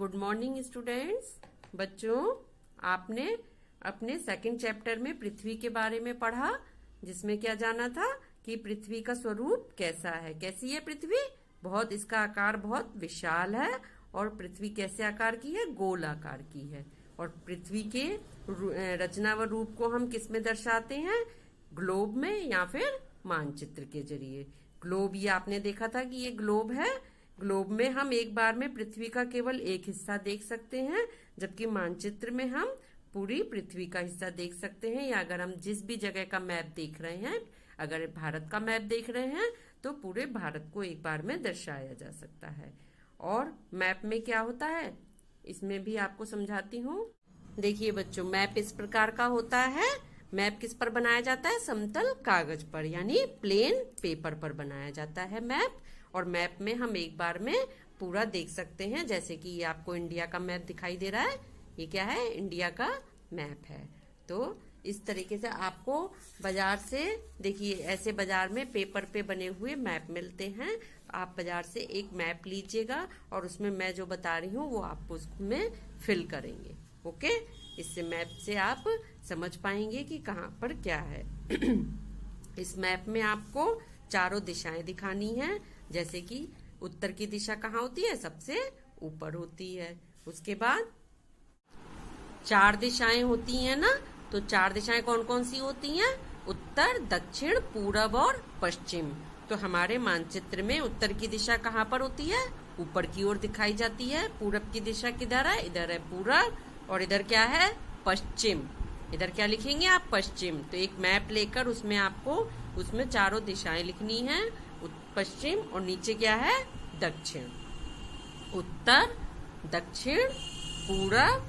Good morning students. बच्चों, आपने अपने सेकंड चैप्टर में पृथ्वी के बारे में पढ़ा, जिसमें क्या जाना था कि पृथ्वी का स्वरूप कैसा है। कैसी है पृथ्वी? बहुत, इसका आकार बहुत विशाल है। और पृथ्वी कैसे आकार की है? गोल आकार की है। और पृथ्वी के रचना व रूप को हम किस में दर्शाते हैं? ग्लोब में या फिर मानचित्र के जरिए। ग्लोब, ये आपने देखा था कि ये ग्लोब है। ग्लोब में हम एक बार में पृथ्वी का केवल एक हिस्सा देख सकते हैं, जबकि मानचित्र में हम पूरी पृथ्वी का हिस्सा देख सकते हैं। या अगर हम जिस भी जगह का मैप देख रहे हैं, अगर भारत का मैप देख रहे हैं तो पूरे भारत को एक बार में दर्शाया जा सकता है। और मैप में क्या होता है, इसमें भी आपको समझाती हूँ। देखिए बच्चों, मैप इस प्रकार का होता है। मैप किस पर बनाया जाता है? समतल कागज पर, यानी प्लेन पेपर पर बनाया जाता है मैप। और मैप में हम एक बार में पूरा देख सकते हैं। जैसे कि ये आपको इंडिया का मैप दिखाई दे रहा है। ये क्या है? इंडिया का मैप है। तो इस तरीके से आपको बाजार से, देखिए ऐसे बाजार में पेपर पे बने हुए मैप मिलते हैं। आप बाजार से एक मैप लीजिएगा और उसमें मैं जो बता रही हूँ वो आप उसमें फिल करेंगे। ओके, इससे मैप से आप समझ पाएंगे कि कहाँ पर क्या है। इस मैप में आपको चारों दिशाएं दिखानी है। जैसे कि उत्तर की दिशा कहाँ होती है? सबसे ऊपर होती है। उसके बाद चार दिशाएं होती हैं ना, तो चार दिशाएं कौन कौन सी होती हैं? उत्तर, दक्षिण, पूरब और पश्चिम। तो हमारे मानचित्र में उत्तर की दिशा कहाँ पर होती है? ऊपर की ओर दिखाई जाती है। पूरब की दिशा किधर है? इधर है पूरब। और इधर क्या है? पश्चिम। इधर क्या लिखेंगे आप? पश्चिम। तो एक मैप लेकर उसमें आपको उसमें चारों दिशाएं लिखनी है, पश्चिम, और नीचे क्या है? दक्षिण। उत्तर, दक्षिण, पूरब,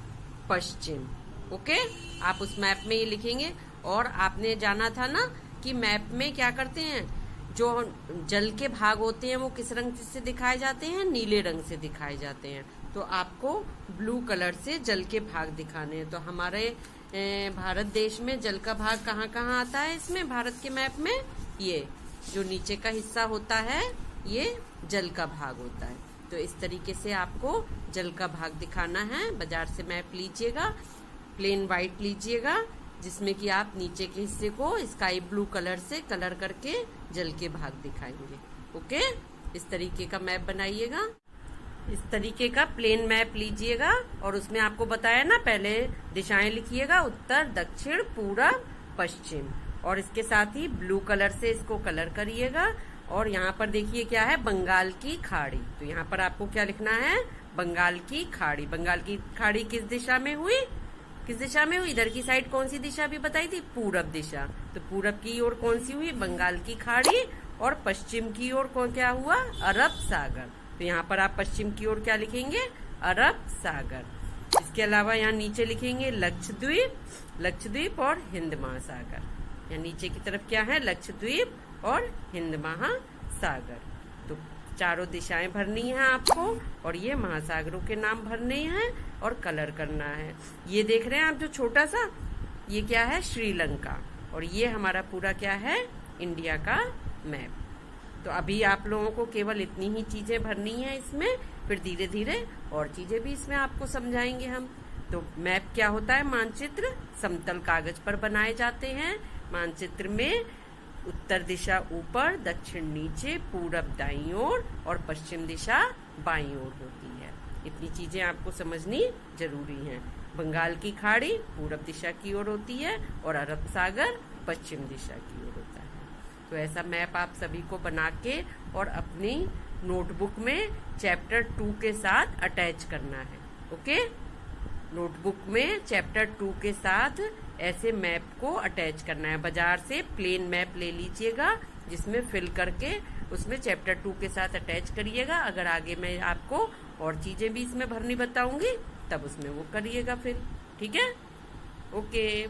पश्चिम। ओके, आप उस मैप में ये लिखेंगे। और आपने जाना था ना कि मैप में क्या करते हैं, जो जल के भाग होते हैं वो किस रंग से दिखाए जाते हैं? नीले रंग से दिखाए जाते हैं। तो आपको ब्लू कलर से जल के भाग दिखाने हैं। तो हमारे भारत देश में जल का भाग कहाँ कहाँ आता है? इसमें भारत के मैप में ये जो नीचे का हिस्सा होता है ये जल का भाग होता है। तो इस तरीके से आपको जल का भाग दिखाना है। बाजार से मैप लीजिएगा, प्लेन व्हाइट लीजिएगा, जिसमें कि आप नीचे के हिस्से को स्काई ब्लू कलर से कलर करके जल के भाग दिखाएंगे। ओके, इस तरीके का मैप बनाइएगा। इस तरीके का प्लेन मैप लीजिएगा और उसमें आपको बताया ना, पहले दिशाएं लिखिएगा, उत्तर, दक्षिण, पूरब, पश्चिम। और इसके साथ ही ब्लू कलर से इसको कलर करिएगा। और यहाँ पर देखिए क्या है? बंगाल की खाड़ी। तो यहाँ पर आपको क्या लिखना है? बंगाल की खाड़ी। बंगाल की खाड़ी किस दिशा में हुई? किस दिशा में हुई? इधर की साइड कौन सी दिशा भी बताई थी? पूरब दिशा। तो पूरब की ओर कौन सी हुई? बंगाल की खाड़ी। और पश्चिम की ओर कौन क्या हुआ? अरब सागर। तो यहाँ पर आप पश्चिम की ओर क्या लिखेंगे? अरब सागर। इसके अलावा यहाँ नीचे लिखेंगे लक्षद्वीप, लक्षद्वीप और हिंद महासागर। यहाँ नीचे की तरफ क्या है? लक्षद्वीप और हिंद महासागर। तो चारों दिशाएं भरनी है आपको, और ये महासागरों के नाम भरने हैं और कलर करना है। ये देख रहे हैं आप जो छोटा सा, ये क्या है? श्रीलंका। और ये हमारा पूरा क्या है? इंडिया का मैप। तो अभी आप लोगों को केवल इतनी ही चीजें भरनी है इसमें, फिर धीरे धीरे और चीजें भी इसमें आपको समझाएंगे हम। तो मैप क्या होता है? मानचित्र समतल कागज पर बनाए जाते हैं। मानचित्र में उत्तर दिशा ऊपर, दक्षिण नीचे, पूरब दाईं ओर और पश्चिम दिशा बाईं ओर होती है। इतनी चीजें आपको समझनी जरूरी हैं। बंगाल की खाड़ी पूरब दिशा की ओर होती है और अरब सागर पश्चिम दिशा की ओर होता है। तो ऐसा मैप आप सभी को बना के और अपनी नोटबुक में चैप्टर 2 के साथ अटैच करना है। ओके, नोटबुक में चैप्टर 2 के साथ ऐसे मैप को अटैच करना है। बाजार से प्लेन मैप ले लीजिएगा, जिसमें फिल करके उसमें चैप्टर 2 के साथ अटैच करिएगा। अगर आगे मैं आपको और चीजें भी इसमें भरनी बताऊंगी तब उसमें वो करिएगा फिर। ठीक है? ओके।